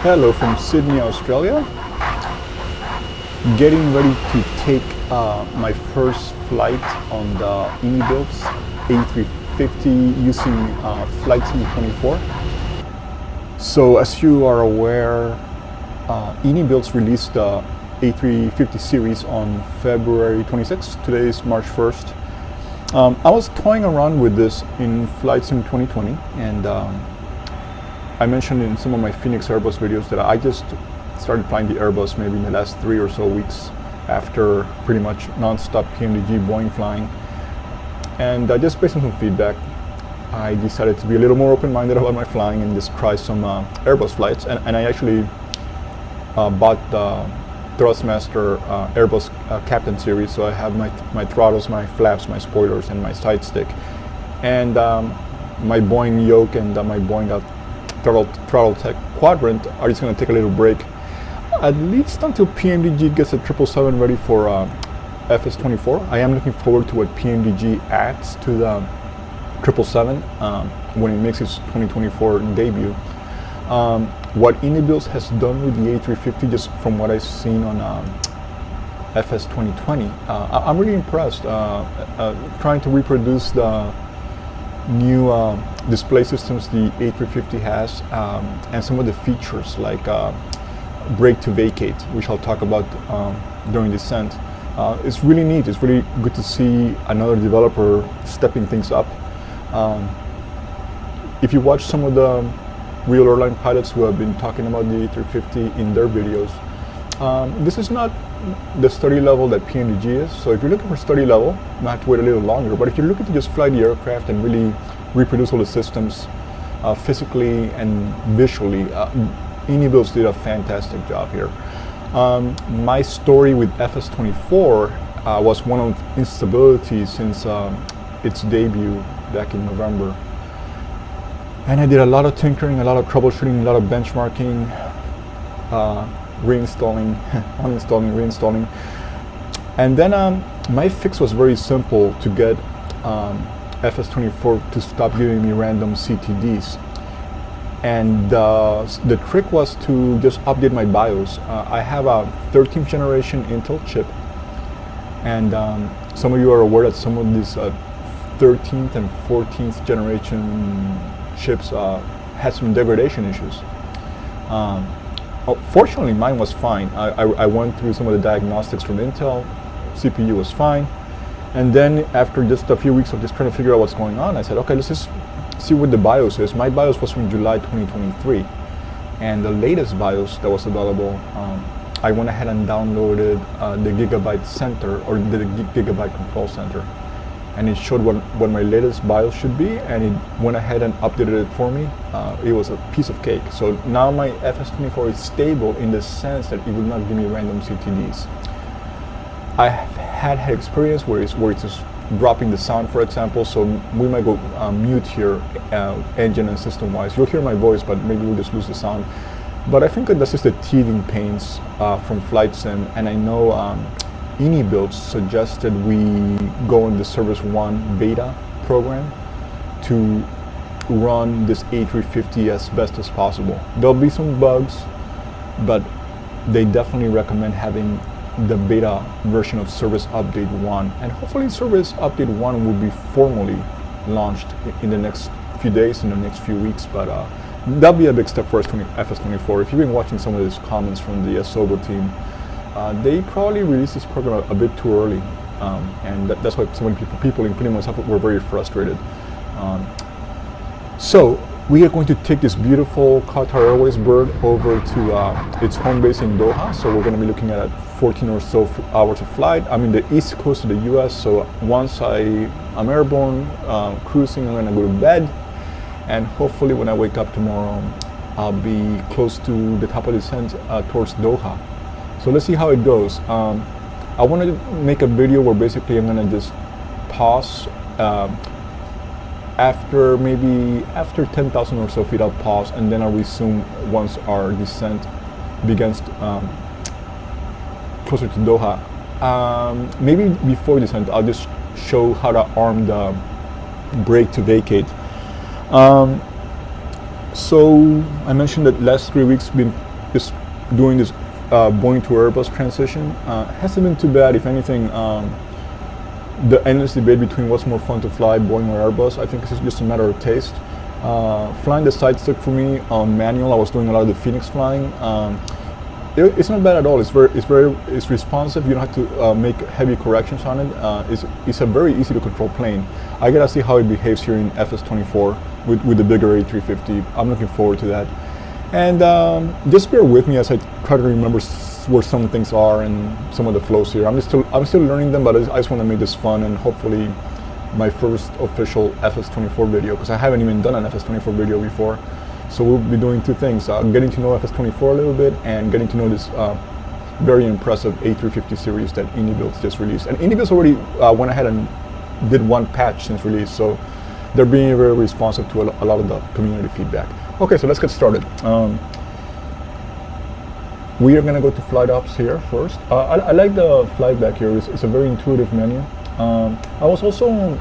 Hello from Sydney, Australia. Getting ready to take my first flight on the Inibuilt's A350 using Flight Sim 24. So as you are aware, Inibuilt's released the A350 series on February 26th. Today is March 1st. I was toying around with this in Flight Sim 2020, and I mentioned in some of my Phoenix Airbus videos that I just started flying the Airbus maybe in the last 3 or so weeks after pretty much non-stop PMDG Boeing flying. And just based on some feedback, I decided to be a little more open-minded about my flying and just try some Airbus flights. And I actually bought the Thrustmaster Airbus Captain series, so I have my throttles, my flaps, my spoilers, and my side stick. And my Boeing yoke and my Boeing throttle tech quadrant are just going to take a little break, at least until PMDG gets the 777 ready for FS24. I am looking forward to what PMDG adds to the 777 when it makes its 2024 debut. What Inibuilt's has done with the A350, just from what I've seen on FS 2020, I'm really impressed. Trying to reproduce the new display systems the A350 has, and some of the features like brake to vacate, which I'll talk about during descent. It's really neat. It's really good to see another developer stepping things up. If you watch some of the real airline pilots who have been talking about the A350 in their videos, this is not the study level that PMDG is. So if you're looking for study level, you might have to wait a little longer. But if you're looking to just fly the aircraft and really reproduce all the systems physically and visually, Inibuilt's did a fantastic job here. My story with FS24 was one of instability since its debut back in November. And I did a lot of tinkering, a lot of troubleshooting, a lot of benchmarking, reinstalling, uninstalling, reinstalling. And then my fix was very simple to get FS24 to stop giving me random CTDs. And the trick was to just update my BIOS. I have a 13th generation Intel chip, and some of you are aware that some of these 13th and 14th generation chips had some degradation issues. Fortunately, mine was fine. I went through some of the diagnostics from Intel. CPU was fine. And then after just a few weeks of just trying to figure out what's going on, I said, okay, let's just see what the BIOS is. My BIOS was from July 2023. And the latest BIOS that was available, I went ahead and downloaded the Gigabyte Center, or the Gigabyte Control Center. And it showed what my latest BIOS should be, and it went ahead and updated it for me. It was a piece of cake. So now my FS24 is stable in the sense that it would not give me random CTDs. I have had experience where it's just dropping the sound, for example, so we might go mute here, engine and system-wise. You'll hear my voice, but maybe we'll just lose the sound. But I think that that's just the teething pains from Flight Sim, and I know Inibuilt suggested we go in the Service 1 beta program to run this A350 as best as possible. There'll be some bugs, but they definitely recommend having the beta version of Service Update 1. And hopefully Service Update 1 will be formally launched in the next few days, in the next few weeks, but that'll be a big step for FS24. If you've been watching some of these comments from the Asobo team, they probably released this program a bit too early, and that's why so many people including myself, were very frustrated. So we are going to take this beautiful Qatar Airways bird over to its home base in Doha. So we're going to be looking at 14 or so hours of flight. I'm in the east coast of the US, so once I'm airborne, cruising, I'm going to go to bed, and hopefully when I wake up tomorrow, I'll be close to the top of the descent towards Doha. So let's see how it goes. I want to make a video where basically I'm going to just pause after 10,000 or so feet. I'll pause, and then I'll resume once our descent begins closer to Doha. Maybe before descent, I'll just show how to arm the brake to vacate. So I mentioned that last 3 weeks been just doing this Boeing to Airbus transition. Hasn't been too bad. If anything, the endless debate between what's more fun to fly, Boeing or Airbus, I think it's just a matter of taste. Flying the side stick for me on manual, I was doing a lot of the Phoenix flying. It's not bad at all. It's responsive. You don't have to make heavy corrections on it. It's a very easy to control plane. I gotta see how it behaves here in FS24 with the bigger A350. I'm looking forward to that. And just bear with me as I try to remember where some things are and some of the flows here. I'm still learning them, but I just want to make this fun and hopefully my first official FS24 video, because I haven't even done an FS24 video before. So we'll be doing two things, getting to know FS24 a little bit and getting to know this very impressive A350 series that Indybuilds just released. And Indybuilds already went ahead and did one patch since release, so they're being very responsive to a lot of the community feedback. Okay, so let's get started. We are going to go to flight ops here first. I like the flight back here. It's a very intuitive menu. I was also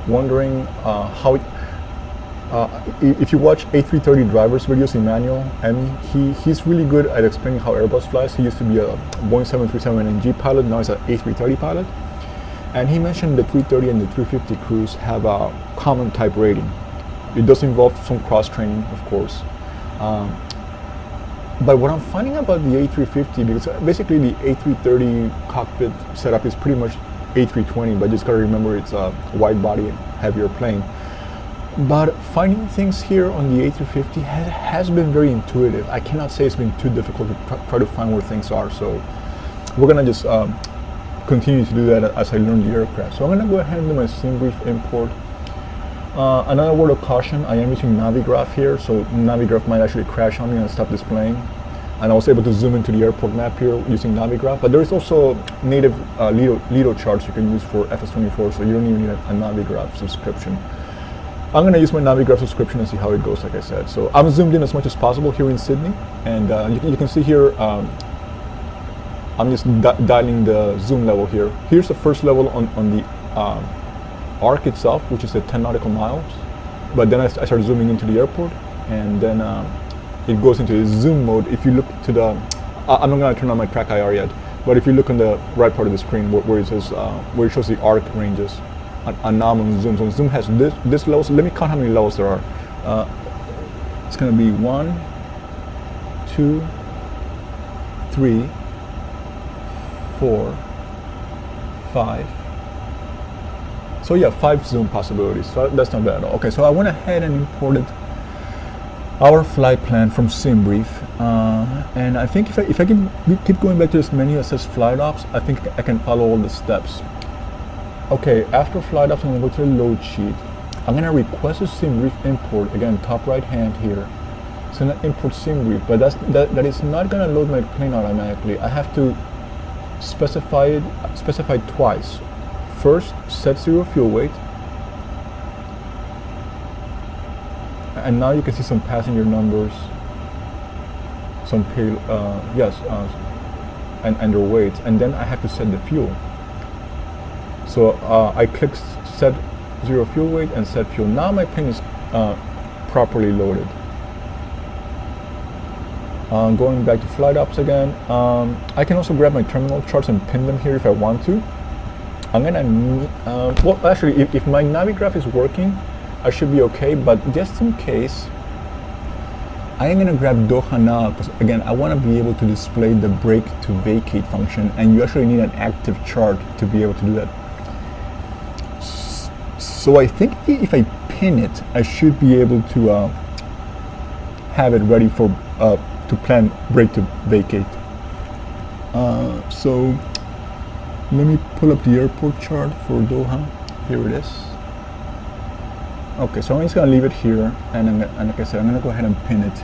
wondering how if you watch A330 drivers videos, Emmanuel, he's really good at explaining how Airbus flies. He used to be a Boeing 737 NG pilot, now he's an A330 pilot. And he mentioned the 330 and the 350 crews have a common type rating. It does involve some cross-training, of course. But what I'm finding about the A350, because basically the A330 cockpit setup is pretty much A320, but you just gotta remember it's a wide body, heavier plane. But finding things here on the A350 has been very intuitive. I cannot say it's been too difficult to try to find where things are. So we're gonna just continue to do that as I learn the aircraft. So I'm gonna go ahead and do my SimBrief import. Another word of caution, I am using Navigraph here, so Navigraph might actually crash on me and stop displaying. And I was able to zoom into the airport map here using Navigraph, but there is also native Lido charts you can use for FS24, so you don't even need a Navigraph subscription. I'm going to use my Navigraph subscription and see how it goes, like I said. So I'm zoomed in as much as possible here in Sydney, and you can see here, I'm just dialing the zoom level here. Here's the first level on the arc itself, which is at 10 nautical miles. But then I start zooming into the airport, and then it goes into the zoom mode. If you look to the, I'm not going to turn on my track IR yet, but if you look on the right part of the screen where it says, where it shows the arc ranges, and now I'm on zoom. So zoom has this level. So let me count how many levels there are. It's going to be 1, 2, 3, 4, 5. So yeah, 5 zoom possibilities. So that's not bad at all. Okay, so I went ahead and imported our flight plan from SimBrief, and I think if I keep going back to this menu that says flight ops, I think I can follow all the steps. Okay, after flight ops, I'm gonna go to the load sheet. I'm gonna request a SimBrief import, again, top right hand here. So I'm gonna import SimBrief, but that is not gonna load my plane automatically. I have to specify twice. First, set 0 fuel weight. And now you can see some passenger numbers, some and their weights. And then I have to set the fuel. So I click set 0 fuel weight and set fuel. Now my plane is properly loaded. Going back to flight ops again, I can also grab my terminal charts and pin them here if I want to. I'm gonna, well actually if my Navigraph is working, I should be okay, but just in case, I am gonna grab Doha now, because again, I wanna be able to display the brake to vacate function, and you actually need an active chart to be able to do that. So I think if I pin it, I should be able to have it ready for, to plan brake to vacate. So let me pull up the airport chart for Doha. Here it is. Okay, so I'm just gonna leave it here, and like I said, I'm gonna go ahead and pin it.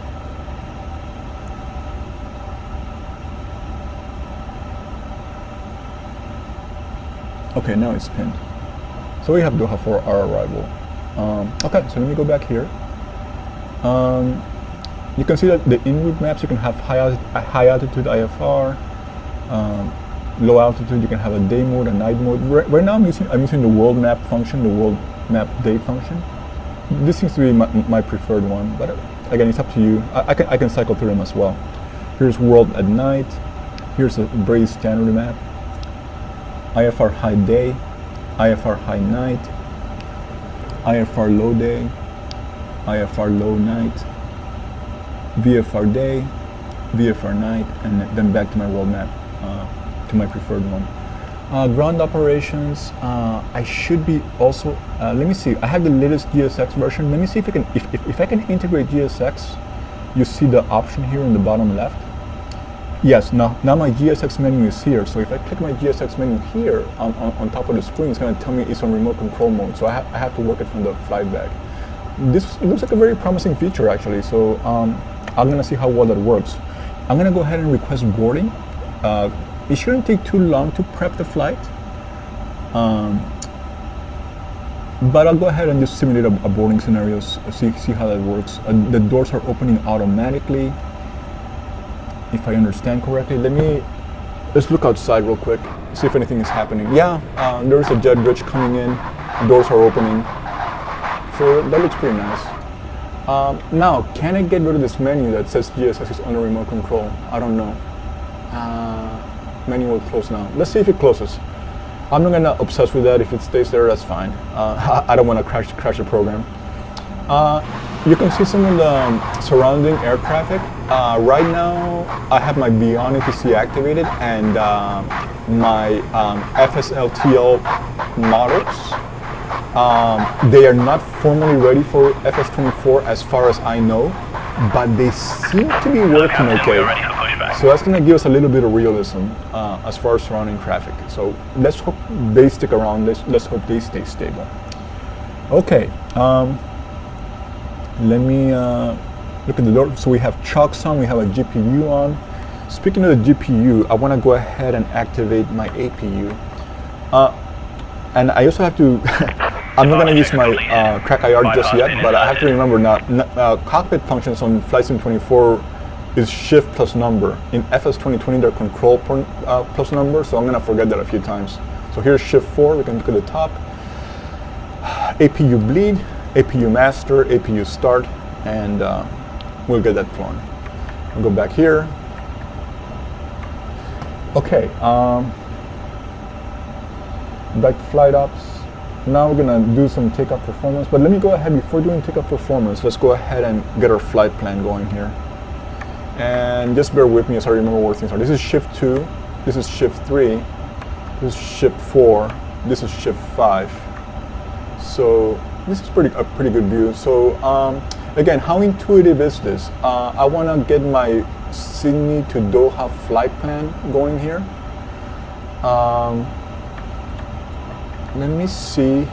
Okay, now it's pinned. So we have Doha for our arrival. Okay, so let me go back here. You can see that the in-route maps, you can have high altitude IFR, low altitude, you can have a day mode, a night mode. Right now I'm using the world map function, the world map day function. This seems to be my preferred one, but again, it's up to you. I can cycle through them as well. Here's world at night. Here's a very standard map. IFR high day, IFR high night, IFR low day, IFR low night, VFR day, VFR night, and then back to my world map, to my preferred one. Ground operations, I should be also, let me see, I have the latest GSX version. Let me see if I can, if I can integrate GSX. You see the option here in the bottom left. Yes, now my GSX menu is here. So if I click my GSX menu here on top of the screen, it's going to tell me it's on remote control mode. So I have to work it from the flight bag. This looks like a very promising feature actually. So I'm going to see how well that works. I'm going to go ahead and request boarding. It shouldn't take too long to prep the flight. But I'll go ahead and just simulate a boarding scenario, see how that works. The doors are opening automatically, if I understand correctly. Let's look outside real quick, see if anything is happening. Yeah, there's a jet bridge coming in, doors are opening. So that looks pretty nice. Now, can I get rid of this menu that says GSX is under remote control? I don't know. Menu will close now. Let's see if it closes. I'm not gonna obsess with that. If it stays there, that's fine. I don't want to crash the program. You can see some of the surrounding air traffic. Right now, I have my Beyond ATC activated and my FSLTL models. They are not formally ready for FS24 as far as I know, but they seem to be working okay. So that's going to give us a little bit of realism as far as surrounding traffic. So let's hope they stick around. Let's hope they stay stable. Okay, let me look at the door. So we have chocks on, we have a GPU on. Speaking of the GPU, I want to go ahead and activate my APU. And I also have to, I'm not going to use my crack IR just yet, but I have to remember now, cockpit functions on Flight Sim 24 is shift plus number. In FS 2020, they're control plus number, so I'm going to forget that a few times. So here's shift 4, we can look at the top. APU bleed, APU master, APU start, and we'll get that flowing. I'll go back here. Okay, back to flight ops. Now we're gonna do some takeoff performance, but let me go ahead, before doing takeoff performance, let's go ahead and get our flight plan going here. And just bear with me as I remember where things are. This is shift 2, this is shift 3, this is shift 4, this is shift 5. So this is a pretty good view. So again, how intuitive is this? I wanna get my Sydney to Doha flight plan going here. Let me see.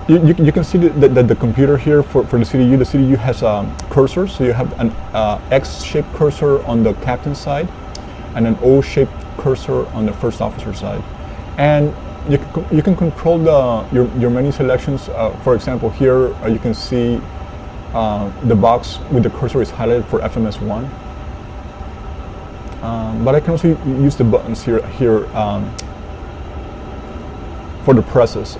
You can see the computer here for the CDU. The CDU has cursors, so you have an X-shaped cursor on the captain side and an O-shaped cursor on the first officer side. And you can control your menu selections. For example, here you can see the box with the cursor is highlighted for FMS1. But I can also use the buttons here for the presses.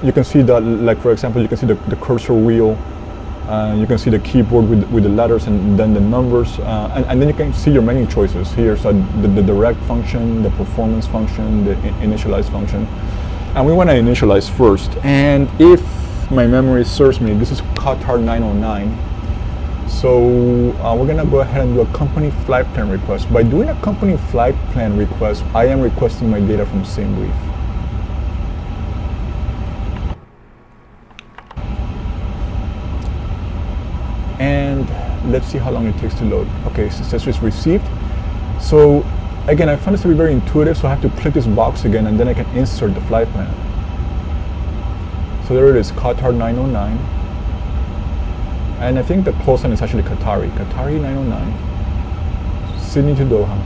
You can see that, like for example, you can see the cursor wheel. You can see the keyboard with the letters and then the numbers, and then you can see your menu choices here. So the direct function, the performance function, the initialize function, and we want to initialize first. And if my memory serves me, this is Qatar 909. So we're gonna go ahead and do a company flight plan request. By doing a company flight plan request, I am requesting my data from SimBrief. And let's see how long it takes to load. Okay, so it says it's received. So again, I found this to be very intuitive, so I have to click this box again and then I can insert the flight plan. So there it is, Qatar 909. And I think the call sign is actually Qatari 909, Sydney to Doha.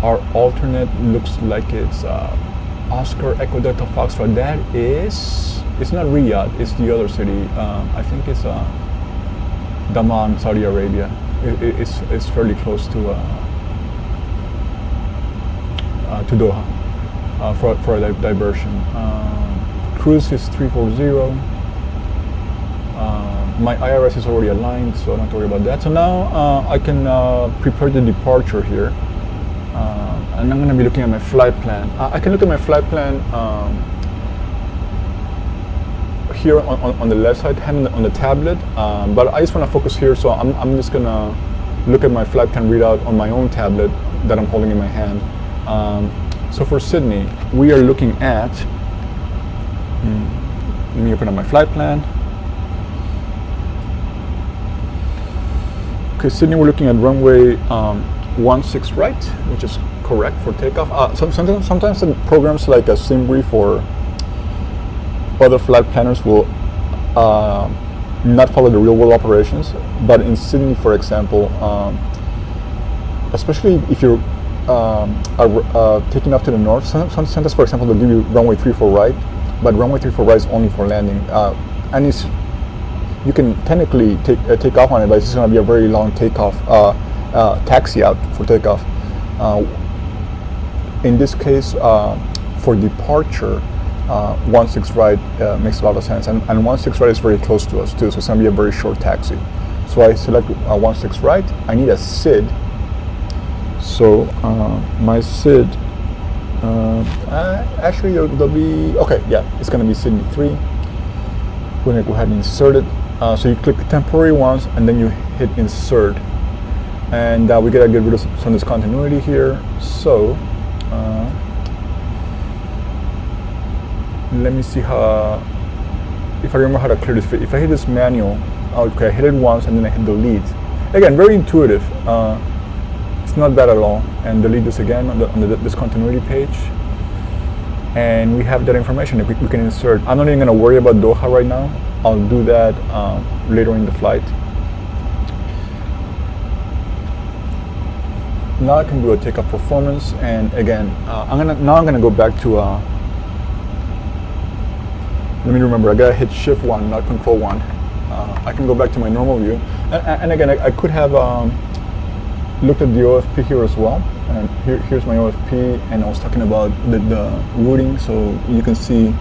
Our alternate looks like it's Oscar Echo Delta Foxtrot. That is, it's not Riyadh, it's the other city. I think it's Dammam, Saudi Arabia. It's fairly close to Doha for a diversion. Cruise is 340. My IRS is already aligned, so I don't have to worry about that. So now I can prepare the departure here. And I'm going to be looking at my flight plan. I can look at my flight plan here on the left side hand on the tablet, but I just want to focus here, so I'm just going to look at my flight plan readout on my own tablet that I'm holding in my hand. So for Sydney, we are looking at, let me open up my flight plan. Okay, Sydney, we're looking at runway 16 right, which is correct for takeoff. Sometimes the programs like a SimBrief or other flight planners will not follow the real world operations, but in Sydney, for example, especially if you're taking off to the north, sometimes, for example, they'll give you runway 34 right, but runway 34 right is only for landing, and you can technically take off on it, but it's going to be a very long takeoff, taxi out for takeoff. In this case, for departure, 16 right makes a lot of sense, and 16 right is very close to us too, so it's going to be a very short taxi. So I select 16 right. I need a SID. So my SID, actually there'll be, okay, yeah, it's going to be Sydney 3. We're going to go ahead and insert it. So you click temporary once, and then you hit insert. And we gotta get rid of some discontinuity here. So let me see how, if I remember how to clear this. If I hit this manual, okay, I hit it once and then I hit delete. Again, very intuitive. It's not bad at all. And delete this again on the discontinuity page. And we have that information that we can insert. I'm not even gonna worry about Doha right now. I'll do that later in the flight. Now I can do a takeoff performance, and again, I'm gonna go back to. Let me remember. I gotta hit Shift 1, not Control 1. I can go back to my normal view, and again, I could have looked at the OFP here as well. And here's my OFP, and I was talking about the routing, so you can see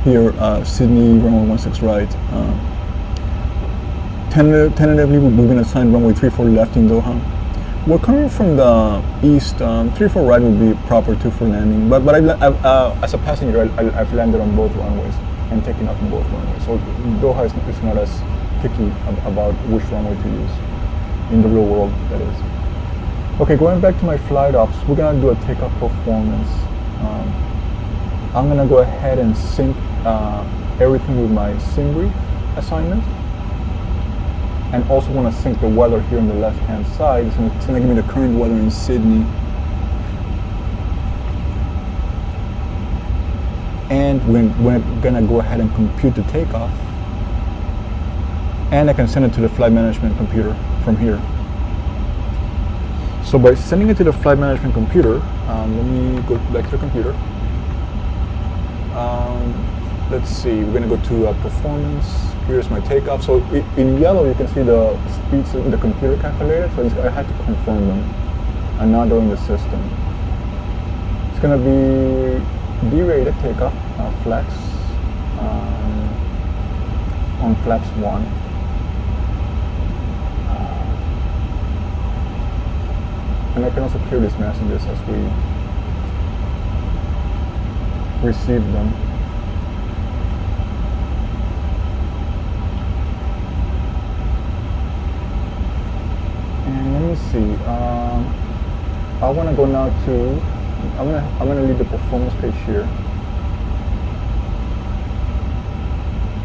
here Sydney runway 16 right. Tentatively, we're going to assign runway 34 left in Doha. We're coming from the east. 34 right would be proper too for landing, but as a passenger, I've landed on both runways and taken off on both runways. So Doha is not as picky about which runway to use in the real world, that is. Okay, going back to my flight ops, we're gonna do a takeoff performance. I'm gonna go ahead and sync everything with my SimBrief assignment, and also want to sync the weather here on the left hand side. It's gonna give me the current weather in Sydney, and we're gonna go ahead and compute the takeoff, and I can send it to the flight management computer from here. So by sending it to the flight management computer, let me go back to the computer. Let's see, we're going to go to performance. Here's my takeoff. So in yellow, you can see the speeds the computer calculated. So I had to confirm them, and now they're in the system. It's going to be derated takeoff, flex, on flaps 1. And I can also clear these messages as we receive them. And let me see. I want to go now to. I'm gonna leave the performance page here.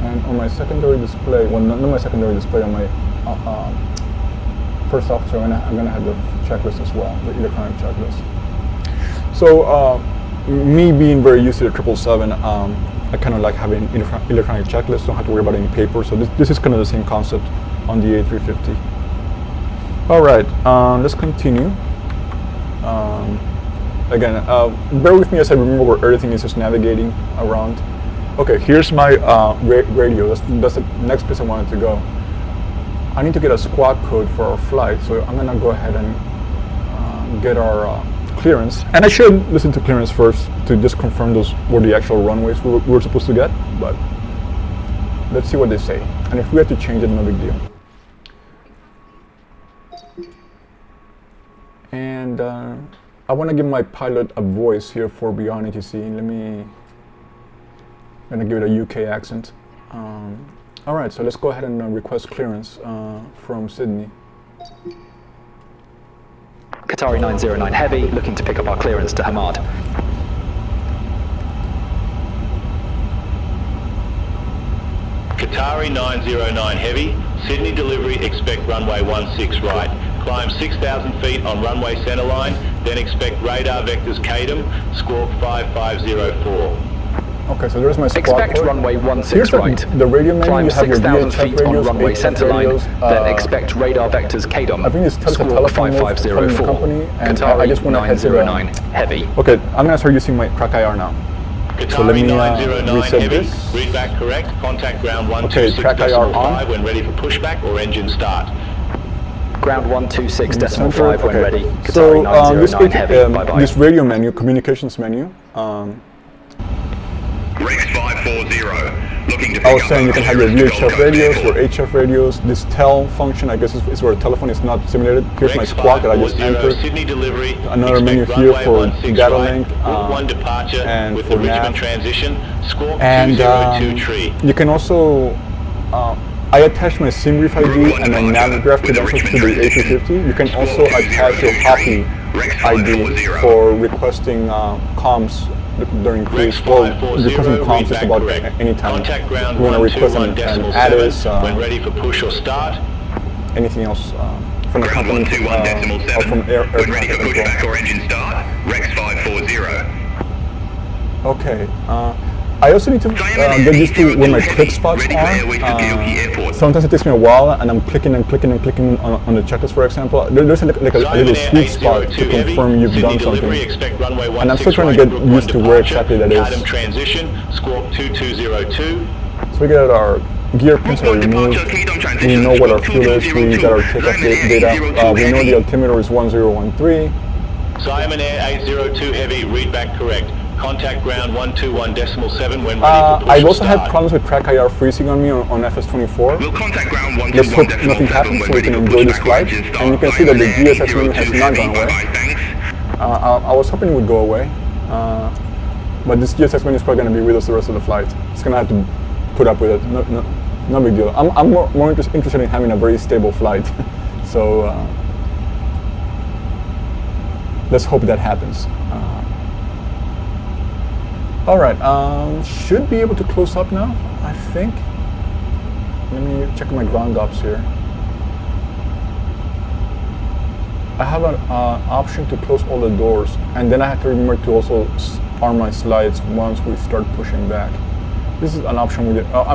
And on my secondary display, well, not my secondary display, on my first officer, I'm gonna have the checklist as well, the electronic checklist. So me being very used to the 777, I kind of like having electronic checklists. Don't have to worry about any paper. So this is kind of the same concept on the A350. All right, let's continue. Again, bear with me as I remember where everything is just navigating around. Okay, here's my radio. That's the next place I wanted to go. I need to get a squawk code for our flight, so I'm gonna go ahead and get our clearance. And I should listen to clearance first to just confirm those were the actual runways we were supposed to get. But Let's see what they say. And if we have to change it, no big deal. And I want to give my pilot a voice here for Beyond ATC. I'm gonna give it a UK accent. All right, so let's go ahead and request clearance from Sydney. Qatari 909 Heavy, looking to pick up our clearance to Hamad. Qatari 909 Heavy, Sydney delivery, expect runway 16 right. Climb 6,000 feet on runway centerline, then expect radar vectors KDM, squawk 5504. Okay, so there's my squawk Expect code. runway 16 Here's right. The radio menu. Climb You have your 6,000 VHF feet on radios, runway HF centerline, radios, then expect radar vectors KDM, I think it's squawk telephone mode from the 5504. company, and Qatari I just want to head to 909 Heavy. Okay, I'm gonna start using my track IR now. So let me reset Heavy, this. read back correct, contact ground Okay, track IR on. 126.5 when ready for pushback or engine start. Ground 126.5 when ready. Qatari So 909 Heavy, bye-bye. this radio menu, communications menu, Rex 540, looking to I was saying you can have your VHF radios, your HF radios. This tel function, I guess, is where a telephone is not simulated. Here's my squawk that I just entered. Sydney delivery, Another menu here for data link one departure and with for the Richmond nav. transition. Squawk And 202 tree. you can also, I attached my SIMGRIF ID and my Navigraph credentials to the A350. You can also attach your Hoppy ID for requesting comms during cruise. Well, requesting comms just about any time. Contact ground You want to request an 121.7 Aorus, when ready for push or start. anything else from the company or from air traffic control. or engine start. Rex 540. Okay. I also need to get used to where my click spots are. Sometimes it takes me a while, and I'm clicking and clicking and clicking on the checklist, for example. There's a little sweet spot to confirm you've done something. And I'm still trying to get used to where exactly that is. Transition, squawk 2202. So we got our gear pins are removed. We know what our fuel is. We got our takeoff data. We know the altimeter is 1013. Simon Air 802 Heavy, read back correct. Contact ground 121.7 when ready for push I've or also had start. problems with track IR freezing on me on FS24. We'll contact ground Let's hope nothing happens so we can enjoy this flight. And you can see that the GSX menu has not gone away. I was hoping it would go away. But this GSX menu is probably going to be with us the rest of the flight. It's going to have to put up with it. No big deal. I'm more interested in having a very stable flight. So let's hope that happens. All right, should be able to close up now, I think. Let me check my ground ops here. I have an option to close all the doors, and then I have to remember to also arm my slides once we start pushing back. This is an option with it. On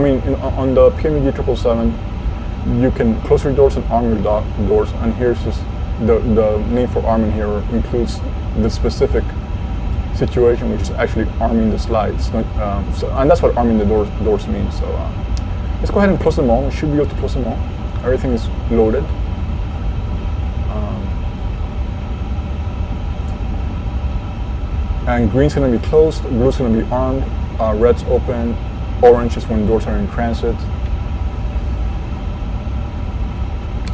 the PMED 777, you can close your doors and arm your doors, and here's just the name for arming here includes the specific situation, which is actually arming the slides, and that's what arming the doors means. So let's go ahead and close them all. We should be able to close them all. Everything is loaded. And green's going to be closed, blue's going to be armed, red's open, orange is when doors are in transit.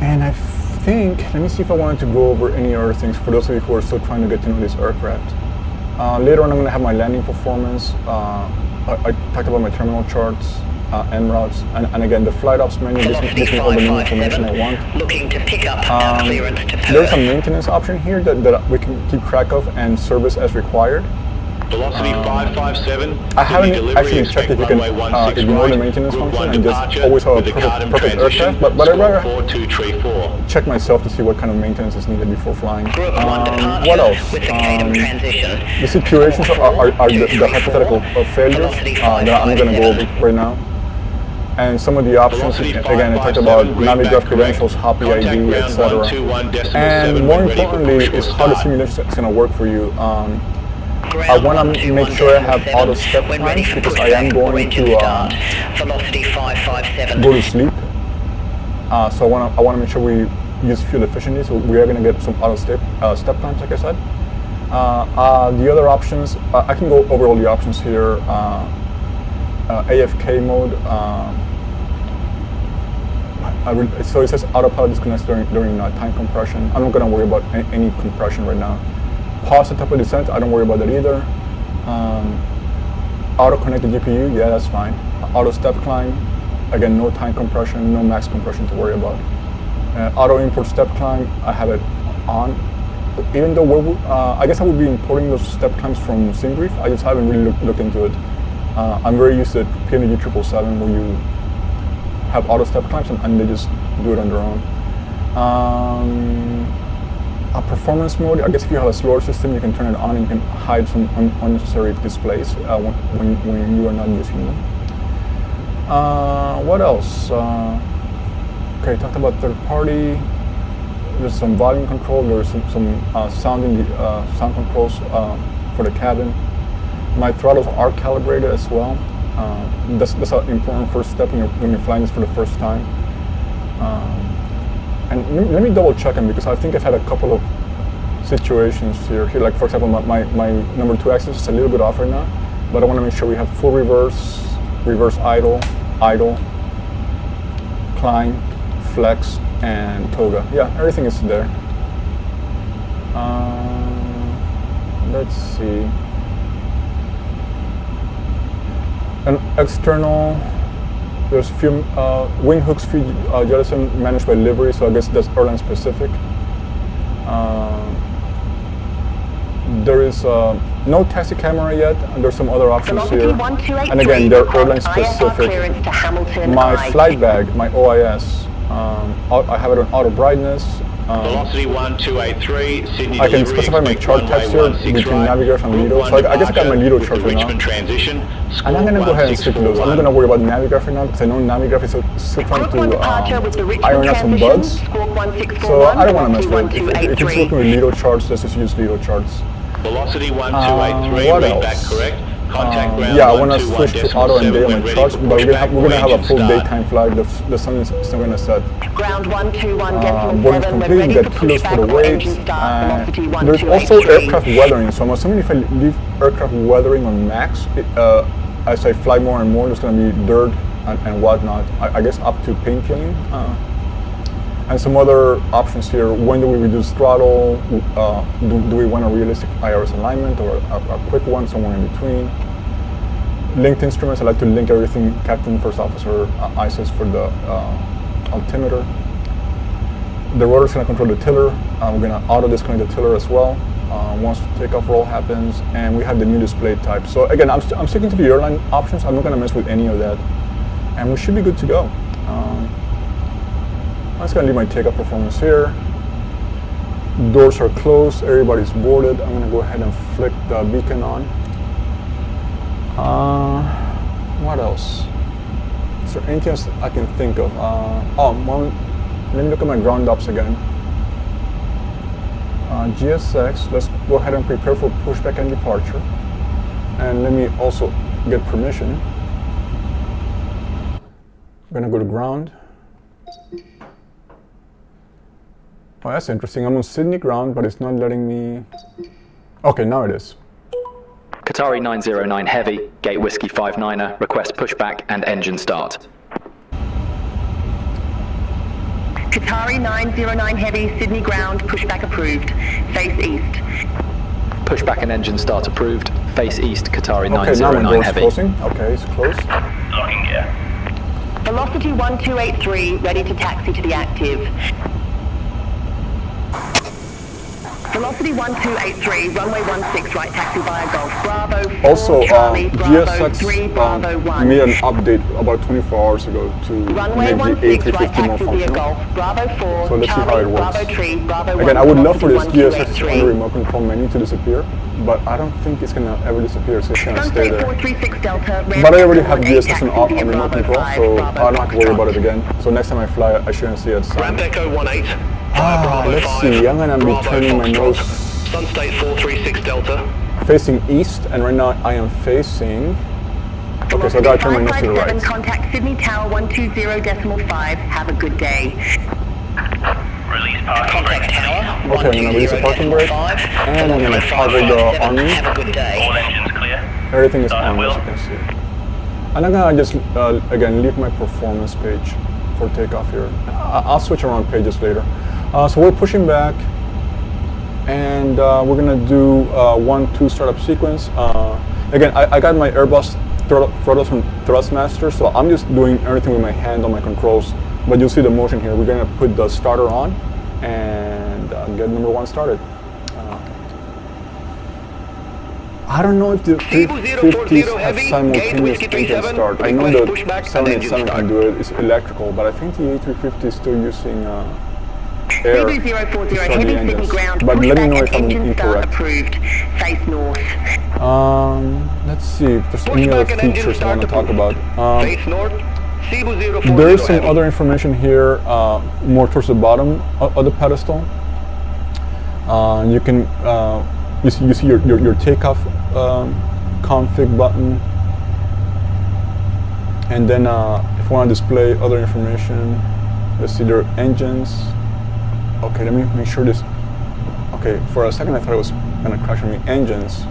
And I think, let me see if I wanted to go over any other things for those of you who are still trying to get to know this aircraft. Later on, I'm going to have my landing performance. I talked about my terminal charts, en routes, and again, the flight ops menu gives me all the new information I want. Looking to pick up our clearance to Perth. There's a maintenance option here that we can keep track of and service as required. Velocity 557. I haven't actually checked if you can ignore the maintenance function and just always have a perfect aircraft, but I'd rather check myself to see what kind of maintenance is needed before flying. What else? The situations are the hypothetical failures that I'm going to go over right now. And some of the options, again, I talked about Navigraph credentials, Hoppy ID, etc. And more importantly is how the simulation is going to work for you. I want to make sure I have auto step times because I am going to go to sleep. So I want to make sure we use fuel efficiently. So we are going to get some auto step times, like I said. The other options, I can go over all the options here. AFK mode, So it says autopilot disconnects during time compression. I'm not gonna worry about any compression right now. Pause at top of descent, I don't worry about that either. Auto connect the GPU, yeah, that's fine. Auto step climb, again, no time compression, no max compression to worry about. Auto import step climb, I have it on. Even though I guess I would be importing those step climbs from SimBrief, I just haven't really looked into it. I'm very used to PNG 777 where you have auto step climbs and they just do it on their own. A performance mode, I guess if you have a slower system, you can turn it on and you can hide some unnecessary displays when you are not using them. What else? Okay, talked about third party. There's some volume control. There's some sound controls for the cabin. My throttles are calibrated as well. That's an important first step when you're flying this for the first time. And let me double check them because I think I've had a couple of situations here. Like for example, my number 2 axis is a little bit off right now, but I want to make sure we have full reverse, reverse idle, climb, flex, and toga. Yeah, everything is there. Let's see. An external, there's few wing hooks, few jettison managed by livery, so I guess that's airline specific. There is no taxi camera yet, and there's some other options here. And again, they're airline specific. My flight bag, my OIS, I have it on auto brightness. Velocity 1283, Sydney I can specify my chart types here between Navigraph and Lido. So I guess I got my Lido chart right now. Transition, and I'm going to go ahead and stick to those. I'm not going to worry about Navigraph right now because I know Navigraph is still trying to iron out some bugs. So I don't want to mess with it. If it's working with Lido charts, let's just use Lido charts. Velocity 1283, what read else? back correct. Contact ground Yeah, I want to switch to auto and day on my charts, but we're gonna have a full daytime flight. The sun is still gonna set. Ground 121, Boarding's complete. We got kilos for the weight. There's also aircraft weathering. So I'm assuming if I leave aircraft weathering on max, as I fly more and more, there's gonna be dirt and whatnot. I guess up to paint peeling. And some other options here. When do we reduce throttle? Do we want a realistic Aorus alignment or a quick one somewhere in between? Linked instruments, I like to link everything, captain, first officer, ISIS for the altimeter. The rotor's gonna control the tiller. We're gonna auto disconnect the tiller as well once takeoff roll happens. And we have the new display type. So again, I'm sticking to the airline options. I'm not gonna mess with any of that. And we should be good to go. I'm just gonna leave my takeoff performance here. Doors are closed, everybody's boarded. I'm gonna go ahead and flick the beacon on. What else? Is there anything else I can think of? Let me look at my ground ops again. GSX, let's go ahead and prepare for pushback and departure. And let me also get permission. I'm gonna go to ground. Oh, that's interesting. I'm on Sydney ground, but it's not letting me... Okay, now it is. Qatari 909 Heavy, Gate Whiskey 59er, request pushback and engine start. Qatari 909 Heavy, Sydney ground, pushback approved. Face east. Pushback and engine start approved. Face east, Qatari Okay, now my 909 door's Heavy. closing. Okay, it's closed. Locking gear. Velocity 1283, ready to taxi to the active. Velocity 1283, runway 16 right, taxi via Golf Bravo 4, Also, Charlie, Bravo GSX 3, Bravo 1. made an update about 24 hours ago to Runway make the 16 right, A350 more taxi via functional. Golf Bravo 4, So let's see how Charlie, it works. Bravo 3, Bravo 1. Again, I would love for this Velocity GSX 1283. on the remote control menu to disappear, but I don't think it's gonna ever disappear, so it's gonna stay there. 436 Delta, But I already have GSX on remote control, so I don't have to worry about it again. So next time I fly, I shouldn't see it. Ramp Echo 18. Let's see, I'm gonna be turning my nose Sunstate 436 Delta. facing east, and right now I am facing... Okay, so I gotta turn my nose to the right. Contact Sydney Tower 120.5. Have a good day. Release parking brake. Tower. Okay, I'm gonna release the parking brake, and I'm gonna toggle the army. Have a good day. All engines clear. Everything is on, as you can see. And I'm gonna just, again, leave my performance page for takeoff here. I'll switch around pages later. So we're pushing back, and we're gonna do 1-2 startup sequence. Again, I got my Airbus throttles from Thrustmaster, so I'm just doing everything with my hand on my controls. But you'll see the motion here. We're gonna put the starter on and get number 1 started. I don't know if the 350s have simultaneous engine start. I know the 787 can do it, it's electrical, but I think the A350 is still using air to start the engines. But let me know if I'm incorrect. Face north. Let's see if there's any other features I want to talk about. Face north. There is some other information here, more towards the bottom of the pedestal. You can you see your takeoff config button, and then if you want to display other information, let's see their engines. Okay, let me make sure this. Okay, for a second I thought it was gonna crash on me. Engines,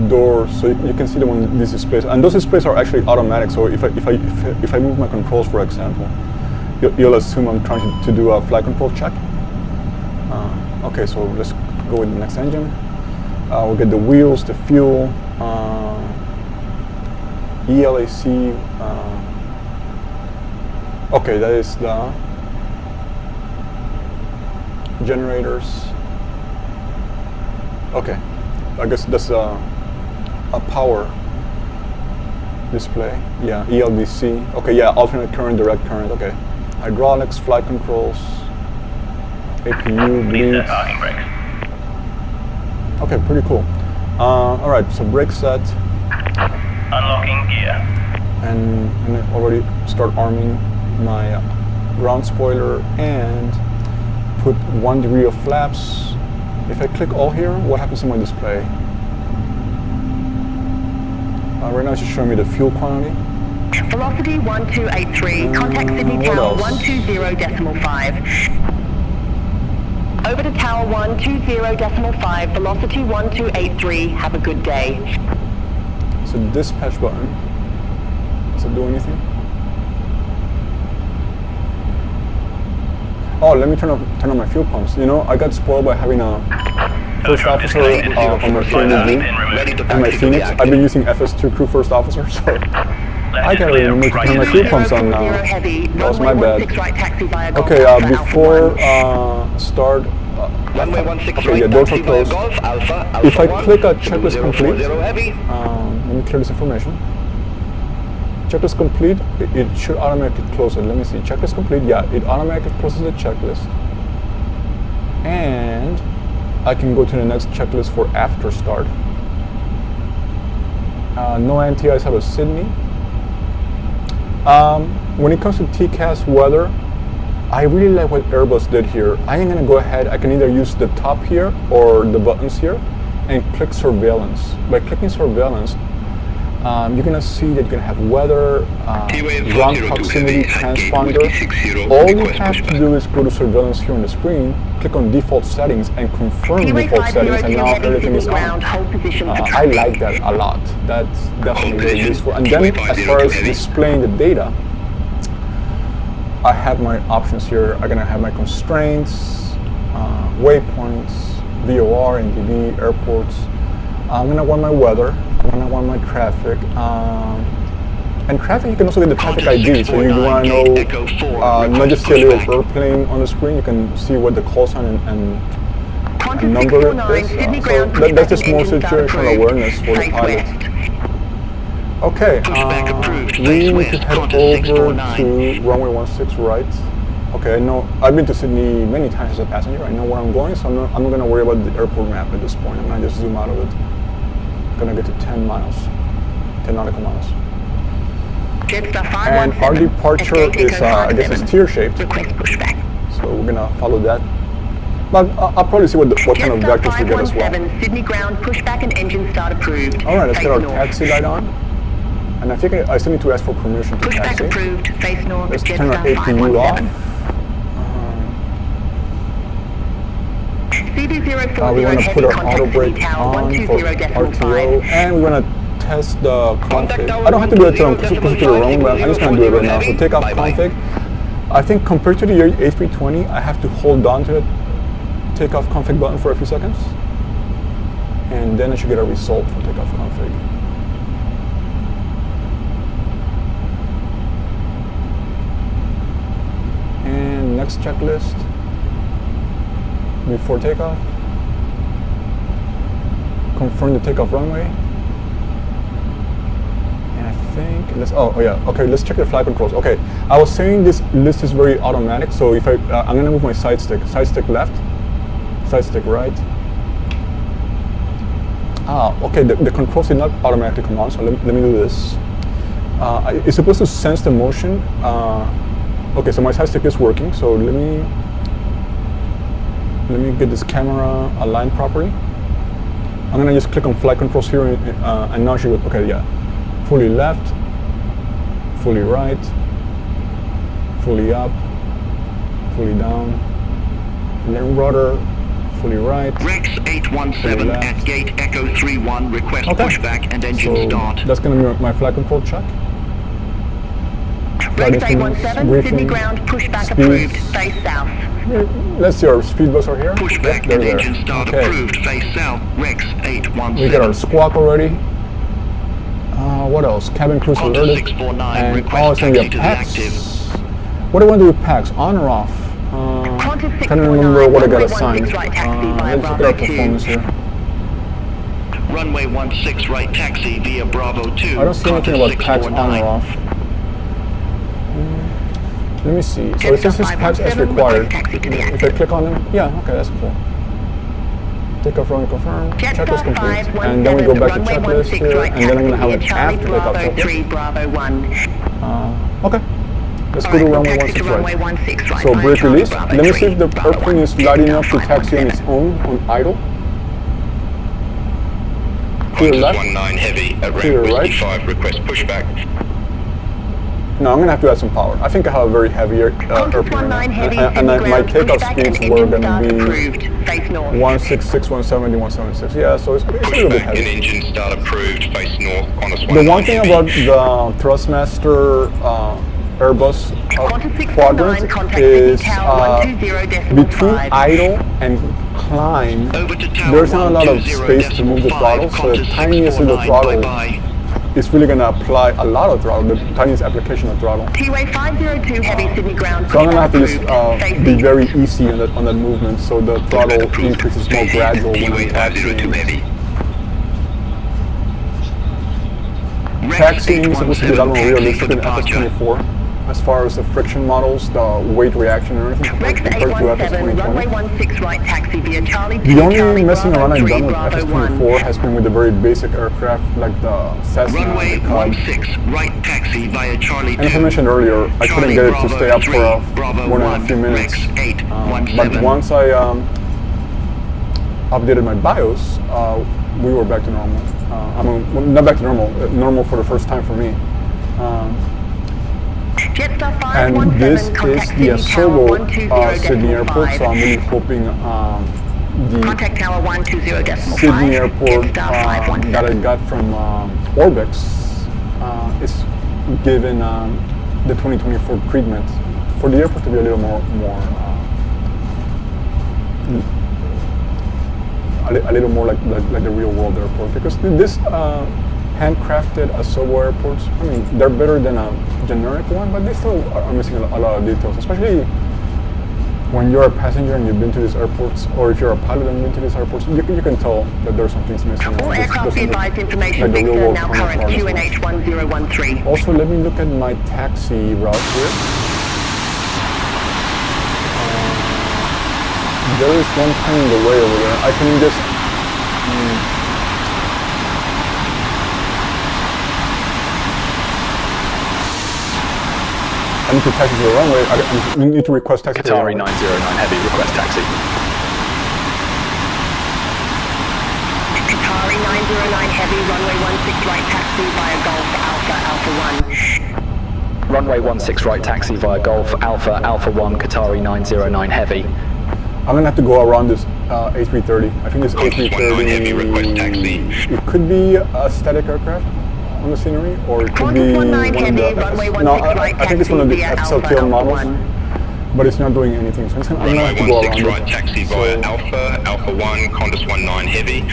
doors, so you can see them on these displays, and those displays are actually automatic. So if I move my controls, for example, you'll assume I'm trying to do a flight control check. Okay, so let's go with the next engine. We'll get the wheels, the fuel, ELAC. Okay, that is the generators. Okay, I guess that's a power display. Yeah, ELDC. Okay, yeah, alternate current, direct current. Okay, hydraulics, flight controls, APU, bleeds. Okay, pretty cool. All right, so brake set. Unlocking gear. And I already start arming my ground spoiler and put 1 degree of flaps. If I click all here, what happens to my display? Right now it's just showing me the fuel quantity. Velocity 1283. Contact Sydney Tower 120.5. Over to Tower 120.5. Velocity 1283. Have a good day. So dispatch button. Does it do anything? Oh, let me turn on my fuel pumps. You know, I got spoiled by having a first officer on my KNG and my Phoenix. I've been using FS2 crew first officer, so I gotta remember to turn my fuel pumps on now. That was my bad. Okay, before start, okay, yeah, doors are closed. If I click a checklist complete, let me clear this information. Checklist complete, it should automatically close it. Let me see, checklist complete, yeah, it automatically closes the checklist. And I can go to the next checklist for after start. No anti-ice out of Sydney. When it comes to TCAS weather, I really like what Airbus did here. I am gonna go ahead, I can either use the top here or the buttons here and click surveillance. By clicking surveillance, you're gonna see that you're gonna have weather, ground proximity transponder. All you have to do is go to surveillance here on the screen, click on default settings and confirm default settings, and now everything is on. I like that a lot. That's definitely very useful. And then as far as displaying the data, I have my options here. I'm gonna have my constraints, waypoints, VOR, NDB, airports. I'm gonna want my weather. I'm gonna want my traffic. And traffic, you can also get the traffic ID. So you wanna know, not just see a little airplane on the screen, you can see what the call sign and number is. So that's just more situational awareness for the pilot. Okay, we need to head over to runway 16 right. Okay, I know, I've been to Sydney many times as a passenger. I know where I'm going, so I'm not gonna worry about the airport map at this point. I'm gonna just zoom out of it. I'm gonna get to 10 miles, 10 nautical miles. And our departure is, I guess it's tier-shaped. So we're gonna follow that. But I'll probably see what kind of vectors we get as well. Sydney ground, pushback and engine start approved. All right, let's get our taxi light on. And I think I still need to ask for permission to Pushback taxi. approved, face north. Let's turn our APU off. We want to put our auto brake on for RTO, and we want to test the config. I don't have to do it until I'm closer to the runway, but I'm just going to do it right now. So take off config. I think compared to the A320, I have to hold on to the takeoff config button for a few seconds, and then I should get a result from takeoff config. And next checklist before takeoff. Confirm the takeoff runway. And I think let's check the flight controls. Okay, I was saying this list is very automatic, so if I'm gonna move my side stick left, side stick right. Okay, the controls did not automatically come on, so let me do this. It's supposed to sense the motion. Okay, so my side stick is working, so let me get this camera aligned properly. I'm gonna just click on flight controls here, and now she goes, okay, yeah. Fully left, fully right, fully up, fully down, and then rudder, fully right. Rex 817 at gate Echo 31, request pushback and engine start. That's gonna be my flight control check. Rex 817, Sydney ground, pushback approved, face south. Let's see, our speed bus are here. Pushback and engine start approved, face south, Rex 817. We got our squawk already. What else? Cabin cruise alerted. 649, And request it's going to be a taxi to the PAX. active. What do I want to do with PAX? On or off? Can't remember what I got assigned. Let's look at our performance here. Runway 16 right taxi via Bravo 2. I don't see anything about PAX on or off. Let me see. So it says this PAX as required. If I click on them, yeah, okay, that's cool. Takeoff runway confirmed, checklist complete, and then we go back to checklist here, and then I'm going to have an after takeoff checklist. Okay, let's go to runway 16 right. So brake release. Let me see if the airplane is light enough to taxi on its own on idle. Clear left, 19 heavy at clear right. 5, request pushback. No, I'm going to have to add some power. I think I have a very heavy airplane right now. And my takeoff speeds were going to be 166, 170, 176. Yeah, so it's a little bit heavy. And engine start approved, face north, Qantas The one thing about the Thrustmaster Airbus quadrant is between idle and climb, there's not a lot of space to move the throttle, so the tiniest little throttle is really going to apply a lot of throttle, the tiniest application of throttle. T-way 502 heavy Sydney ground. So I'm going to have to just be very easy on that movement, so the throttle increase is more gradual when I'm taxiing. Taxiing is supposed to be a lot more realistic in FS24. As far as the friction models, the weight reaction and everything compared to FS2020. Right, taxi via Charlie the only messing around I've done with FS24 has been with the very basic aircraft like the Cessna and the Cub. Right taxi via Charlie and as I mentioned earlier, I couldn't get it to stay up for more than a few minutes. But once I updated my BIOS, we were back to normal. I mean, not back to normal, normal for the first time for me. And this is the Asobo Sydney Airport, so I'm really hoping the Sydney Airport that I got from Orbix is given the 2024 treatment for the airport to be a little more like the real world airport, because this handcrafted Asobo airports, I mean, they're better than a generic one, but they still are missing a lot of details, especially when you're a passenger and you've been to these airports, or if you're a pilot and you've been to these airports, you can tell that there's some things missing. All aircraft advised information like the real world now current QNH 1013. Also, let me look at my taxi route here. There is one plane in the way over there. I can just I need to taxi to the runway. I need to request taxi. Qatari 909 heavy, request taxi. Qatari 909 heavy, runway 16 right taxi via Golf Alpha 1. Runway 16 right taxi via Golf Alpha 1, Qatari 909 heavy. I'm gonna have to go around this A330. I think this A330, it could be a static aircraft on the scenery, or it could be one of the I think it's one of the XLTL models. but it's not doing anything. So I'm gonna have to Runway go 16 around right, it. taxi via Alpha, Alpha 1, Qantas 19 heavy.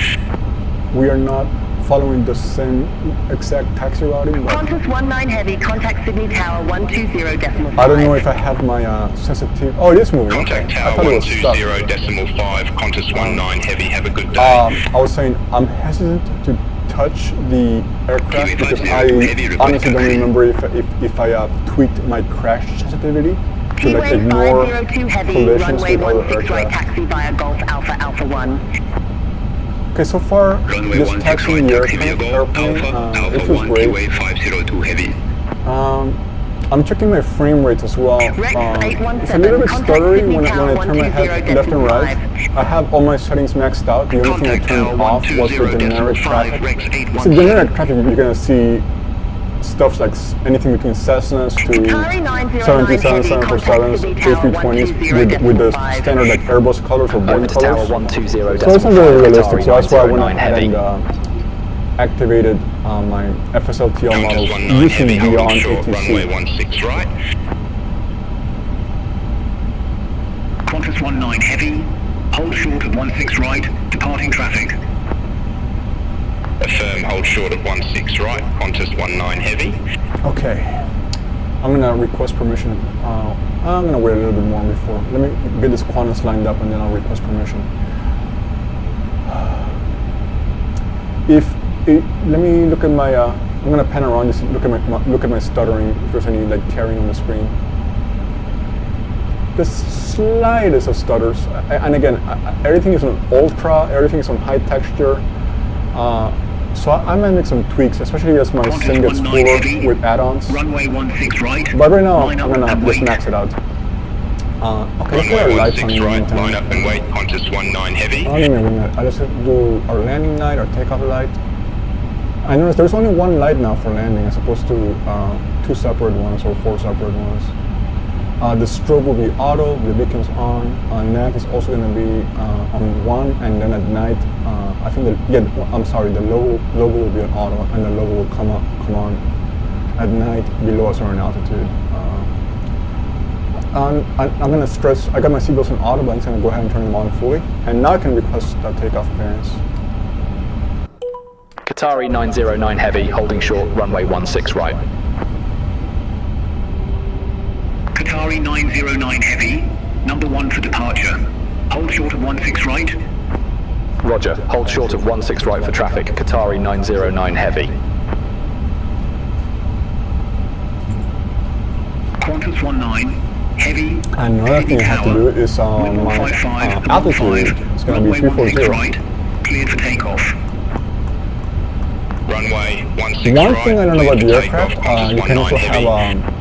We are not following the same exact taxi routing, but Qantas 19 heavy, contact Sydney Tower 120.5. I don't know if I have my sensitive. Oh, it is moving. Contact Okay. I Tower thought it was stuck. 120.5, Qantas 19 heavy, have a good day. I was saying I'm hesitant to touch the aircraft because I honestly don't remember if I tweaked my crash sensitivity to like Keyway ignore 502 heavy, collisions runway with other 16 right, aircraft. taxi via Golf Alpha Alpha 1. Okay, so far Runway this 16 taxiing right, the taxi via airplane, Golf, it Alpha feels 1, great. QA 502 heavy. I'm checking my frame rates as well. Rex It's a little bit 817, contact stuttery Sydney when I Tower turn my head left and right. 120.5. I have all my settings maxed out. The only thing I Contact turned Tower off was the generic 120.5, traffic. Rex So 817. generic traffic, you're gonna see stuff like anything between Cessnas to Qatari 909 737, heavy, contact 747s, Sydney Tower A320s with the 120.5. standard like Airbus colors or Over Boeing to Tower colors. 120.5. So it's not very realistic, Qatari so that's why I went 909 ahead heavy. and activated my FSLTL Qantas models 19 using heavy, beyond holding short, runway ATC. 16 right. Qantas 19 heavy, hold short of 16 right, departing traffic. Affirm, hold short of 16 right, Qantas 19 heavy. Okay, I'm gonna request permission. I'm gonna wait a little bit more before. Let me get this Qantas lined up and then I'll request permission. Let me look at my. I'm gonna pan around just look at my stuttering. If there's any like tearing on the screen. The slightest of stutters, and again, everything is on ultra. Everything is on high texture. So I might make some tweaks, especially as my sim gets fuller with add-ons. Runway 16 right. But right now, line I'm up gonna and just wait. max it out. Okay, let's put our Runway lights on 16 in the right, meantime. line up and wait, Qantas 19 heavy. I'll just do our landing light, our takeoff light. I noticed there's only one light now for landing as opposed to 2 separate ones or 4 separate ones. The strobe will be auto, the beacon's on. Nav is also going to be on 1, and then at night, I think the logo will be on auto, and the logo will come on at night below a certain altitude. I'm going to stress, I got my seatbelts on auto, but I'm just going to go ahead and turn them on fully. And now I can request takeoff clearance. Qatari 909 heavy, holding short, runway 16 right. Qatari 909 heavy, number 1 for departure. Hold short of 16 right. Roger, hold short of 16 right for traffic, Qatari 909 heavy. Qantas 19 heavy. Another thing I have to do is on my altitude. It's going to be 340. Right, cleared for takeoff. Runway 16 One right. thing I don't know about the cleared for aircraft, takeoff, Qantas you can also 19 heavy. have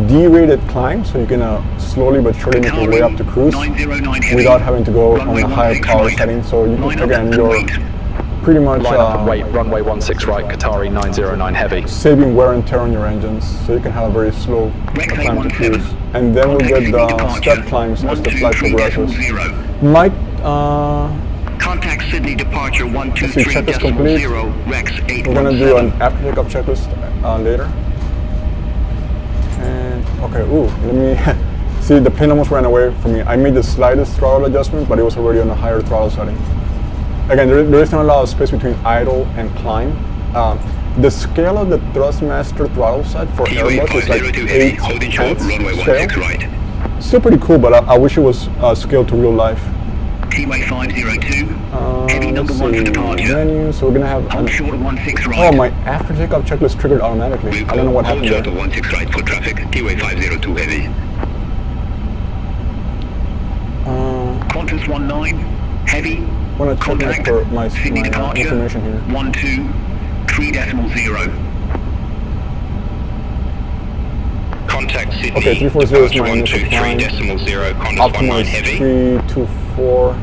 D-rated climb, so you can slowly but surely make your way up to cruise 909 heavy. without having to go Runway on a higher 16 power right. setting. So you Line can, up again, and you're wait. pretty much Line up and wait, runway 16 right, Qatari 909 heavy. saving wear and tear on your engines, so you can have a very slow Rex climb to 817. cruise. And then we'll get the Departure. step climbs as the flight 123.0. progresses. Might, Contact Sydney departure see, check this complete. 123.0 Rex 817. we're gonna do an after takeoff checklist later. And okay, ooh, let me see, the plane almost ran away from me. I made the slightest throttle adjustment, but it was already on a higher throttle setting. Again, there is not a lot of space between idle and climb. The scale of the Thrustmaster throttle set for Airbus is like 8 holding short, runway 16 scale. right. Still pretty cool, but I wish it was scaled to real life. Keyway 502, heavy Let's number 1 for see, departure. menu, so we're gonna have Hold short of 16 right. oh, my after takeoff checklist triggered automatically. I don't know what happened there. Hold short of 16 right for traffic. Keyway 502 heavy. Qantas 19 heavy. I want to check Contact my Sydney departure. information here. 123.0. Contact Sydney. Okay, 340 is my initial 123.0, Qantas 19 Optimize heavy. 324.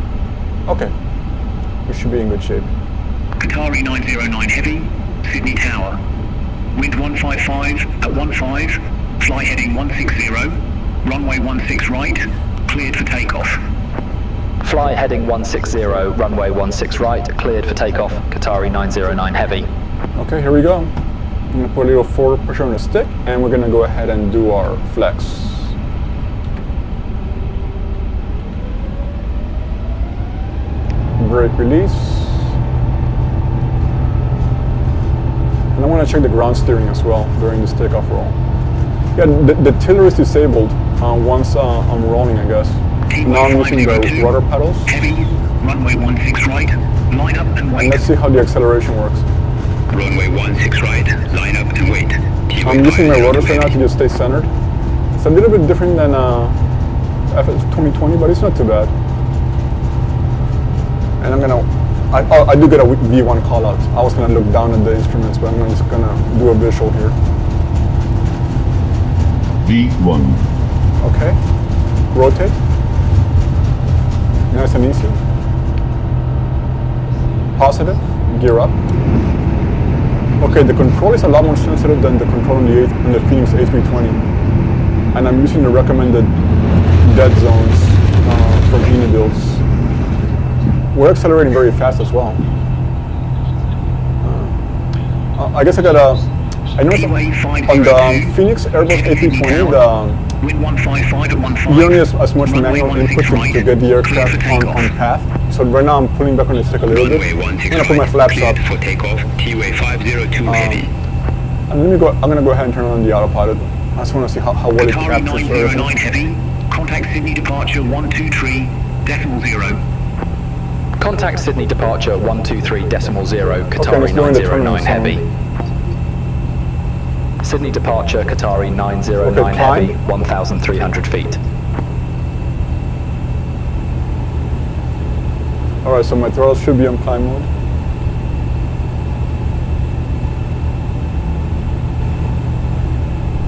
Okay, we should be in good shape. Qatari 909 heavy. Sydney Tower. Wind 155 at 15. Fly heading 160. Runway 16 right. Cleared for takeoff. Fly heading 160, runway 16 right, cleared for takeoff, Qatari 909 heavy. Okay, here we go. I'm gonna put a little forward pressure on the stick, and we're gonna go ahead and do our flex. brake release. And I'm going to check the ground steering as well during this takeoff roll. Yeah, the tiller is disabled once I'm rolling, I guess. Now I'm using the rudder pedals. Heavy, runway 16 right, line up and And wait. let's see how the acceleration works. Runway 16 right, line up and wait. I'm using my rotors right now to just stay centered. It's a little bit different than FS 2020, but it's not too bad. And I do get a V1 call out. I was gonna look down at the instruments, but I'm just gonna do a visual here. V1. Okay, rotate. Nice and easy. Positive, gear up. Okay, the control is a lot more sensitive than the control on the Phoenix A320. And I'm using the recommended dead zones from Unibuilds. We're accelerating very fast as well. I guess I noticed on the Phoenix Airbus A320, Wind 155 at 15. you don't need as much manual input to get the aircraft on path. So right now I'm pulling back on the stick a little bit. I'm gonna put my flaps up. For takeoff, TWA 502 heavy. And I'm gonna go ahead and turn on the autopilot. I just want to see how well it Qatari captures 909 everything. heavy. Contact Sydney departure 123.0. Contact Sydney departure 123.0, Qatari let's go into 909 terminal Heavy. zone. Sydney departure Qatari 909 Okay, climb. Heavy, 1,300 feet. Alright, so my throttle should be on climb mode.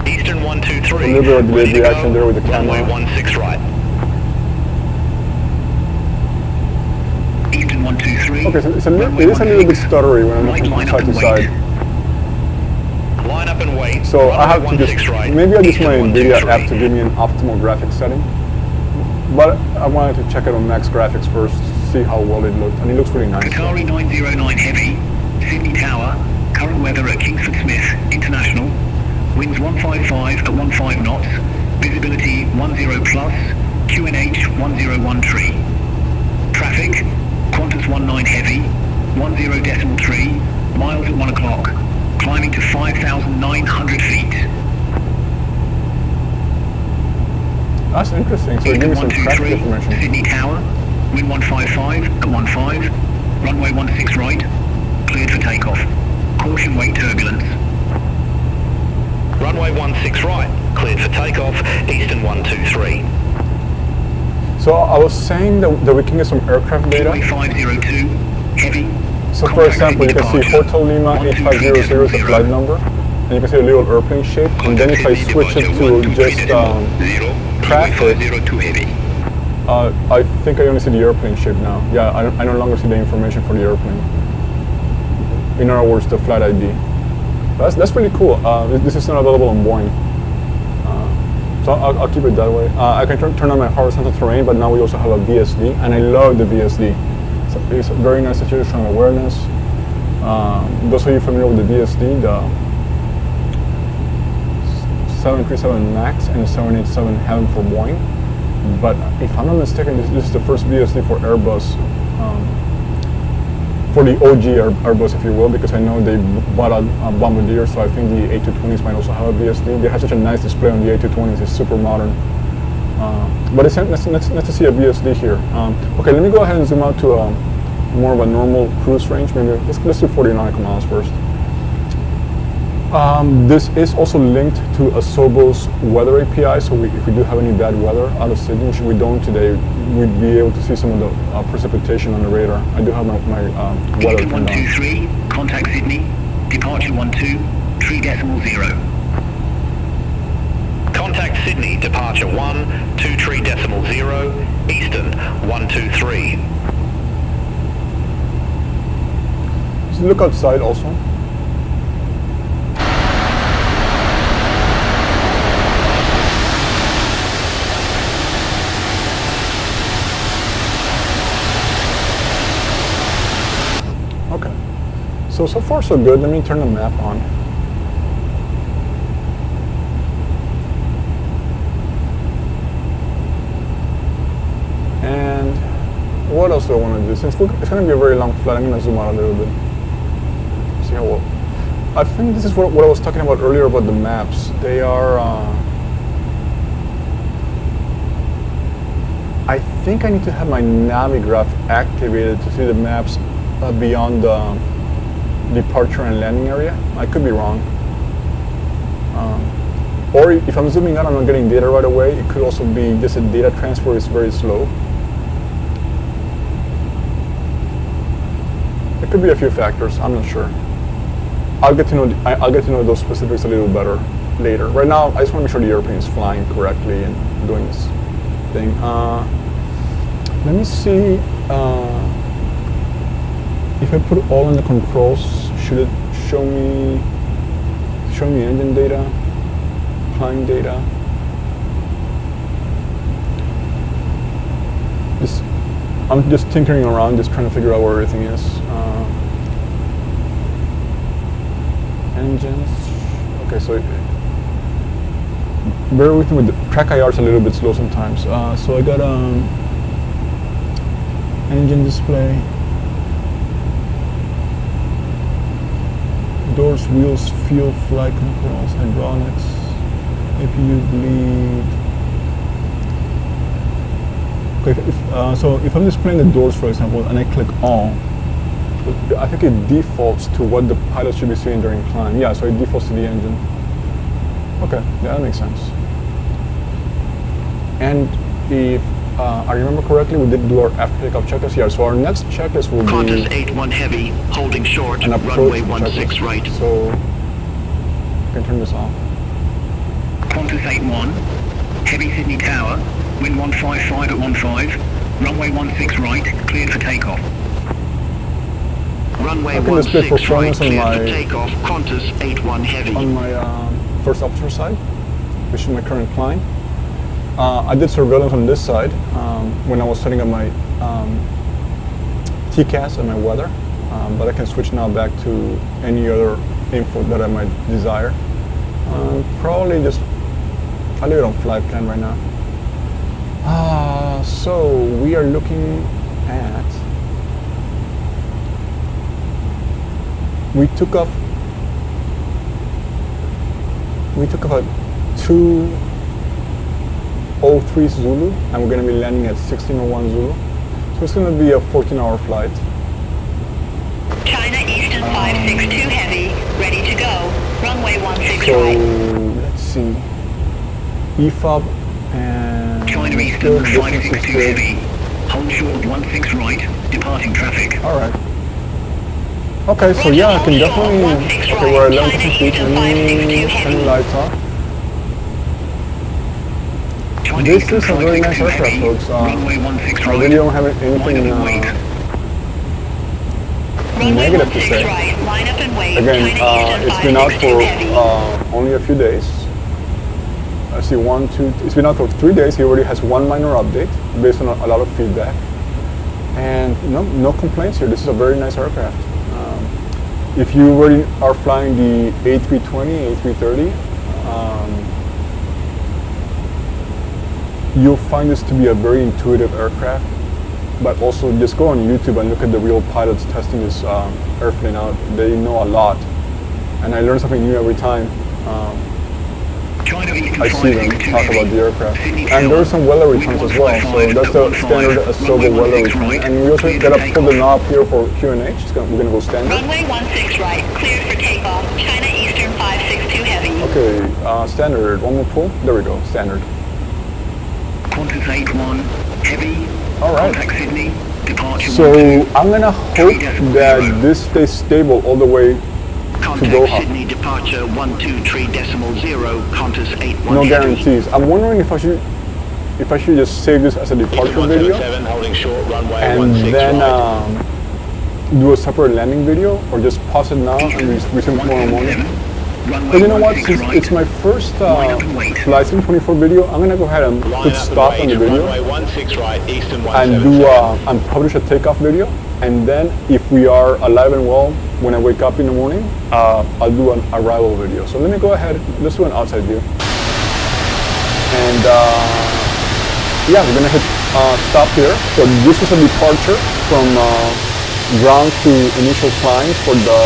Eastern 123. A little bit of delayed reaction there with the camera. Runway 16 right. Eastern 123. Okay, so it is a little bit stuttery when I'm looking from side to side. Line up and wait. So I have to just, maybe I use my Nvidia app to give me an optimal graphics setting. But I wanted to check it on max graphics first, see how well it looked. And it looks really nice. Qatari 909 Heavy, Sydney Tower, current weather at Kingsford Smith, International, winds 155 at 15 knots, visibility 10 plus, QNH 1013. Traffic, Qantas 19 Heavy, 10.3, miles at 1 o'clock, climbing to 5,900 feet. That's interesting, so give me some traffic information. Sydney Tower, wind 155 at 15, runway 16 right, cleared for takeoff. Caution wake turbulence. Runway 16 right, cleared for takeoff, Eastern 123. So I was saying that we can get some aircraft data. Runway 502, heavy. So for example, you can see Hotel Lima 8500 is the flight number, and you can see a little airplane shape, and then if I switch it to just traffic, I think I only see the airplane shape now. Yeah, I no longer see the information for the airplane. In other words, the flight ID. That's really cool. This is not available on Boeing. So I'll keep it that way. I can turn on my horizontal terrain, but now we also have a VSD, and I love the VSD. So it's a very nice situational awareness. Those of you familiar with the VSD, the 737 MAX and the 787 Heaven for Boeing. But if I'm not mistaken, this is the first VSD for Airbus, for the OG Airbus, if you will, because I know they bought a Bombardier, so I think the A220s might also have a VSD. They have such a nice display on the A220s, it's super modern. But it's nice to see a VSD here. Okay, let me go ahead and zoom out to more of a normal cruise range. Maybe let's do 40 nautical miles first. This is also linked to Asobo's weather API, so if we do have any bad weather out of Sydney, which we don't today, we'd be able to see some of the precipitation on the radar. I do have my weather turned on. 123, contact Sydney, departure 12, 3.0. Contact Sydney, departure 123.0, Eastern 123. Just look outside also. Okay, so far so good. Let me turn the map on. what else do I want to do? Since it's going to be a very long flight, I'm going to zoom out a little bit. See how well. I think this is what I was talking about earlier about the maps. They are. I think I need to have my Navigraph activated to see the maps beyond the departure and landing area. I could be wrong. Or if I'm zooming out, I'm not getting data right away. It could also be just a data transfer is very slow. It could be a few factors. I'm not sure. I'll get to know those specifics a little better later. Right now, I just want to make sure the airplane is flying correctly and doing this thing. Let me see if I put all in the controls. Should it show me engine data, climb data? I'm just tinkering around, just trying to figure out where everything is. Engines. Okay, so bear with me with the track IR is a little bit slow sometimes. So I got engine display, doors, wheels, fuel, flight controls, hydraulics, APU bleed. Okay, so if I'm displaying the doors, for example, and I click all, I think it defaults to what the pilot should be seeing during climb. Yeah, so it defaults to the engine. Okay, yeah, that makes sense. And if I remember correctly, we did do our after takeoff checklist. Yeah, so our next checklist will Qantas be 81 heavy, holding short, an approach runway checklist. 16 right. So I can turn this off. Qantas 81, heavy Sydney Tower, wind 155 at 15, runway 16 right, cleared for takeoff. Runway I can display 16 right, performance on cleared my for takeoff, Qantas 81 heavy. on my first officer side, which is my current climb. I did surveillance on this side when I was setting up my TCAS and my weather, but I can switch now back to any other info that I might desire. Probably just, I'll leave it on flight plan right now. So we are looking at, we took off at 2:03 Zulu, and we're going to be landing at 16:01 Zulu. So it's going to be a 14-hour flight. China Eastern 562 heavy, ready to go. Runway 16 So right. let's see, EFOB and China Eastern 562 heavy, hold short 16 right, departing traffic. All right. Okay, so yeah, I can definitely. Okay, we're at 11 feet. Turn the lights off. This is a very nice aircraft, folks. I really don't have anything negative to say. Again, it's been out for only a few days. I see it's been out for 3 days. He already has one minor update based on a lot of feedback. And no complaints here. This is a very nice aircraft. If you already are flying the A320, A330, you'll find this to be a very intuitive aircraft. But also just go on YouTube and look at the real pilots testing this airplane out. They know a lot, and I learn something new every time I see them talk about the aircraft. And there are some weather returns as well, so that's the standard Asobo weather return. And we also gotta pull the knob here for QNH. We're gonna go standard. Runway 16 right, cleared for takeoff. China Eastern 562 heavy. Okay, standard. One more pull. There we go. Standard. Qantas 81 heavy. All right. Contact Sydney. Departure. So I'm gonna hope that this stays stable all the way to Contact Doha. Sydney. Departure 123.0. Qantas 81 No heavy. guarantees. I'm wondering if I should just save this as a departure video holding short, runway and 16 then right. do a separate landing video, or just pause it now and resume tomorrow morning. But you know what? Since it's my first Flight Sim 24 video, I'm gonna go ahead and Line put up stop on and the wait, video runway 16 right, Eastern and 177. and publish a takeoff video. And then if we are alive and well when I wake up in the morning, I'll do an arrival video. So let me go ahead. Let's do an outside view. And yeah, we're gonna hit stop here. So this is a departure from ground to initial climb for the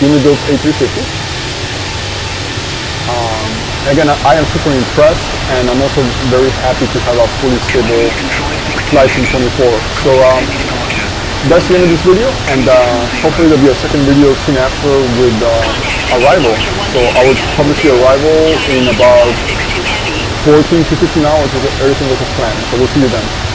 Unibuilt A350. Again, I am super impressed, and I'm also very happy to have a fully stable flight in 24. So that's the end of this video, and hopefully there'll be a second video soon after with arrival. So I will publish the arrival in about 14 to 15 hours if everything goes as planned. So we'll see you then.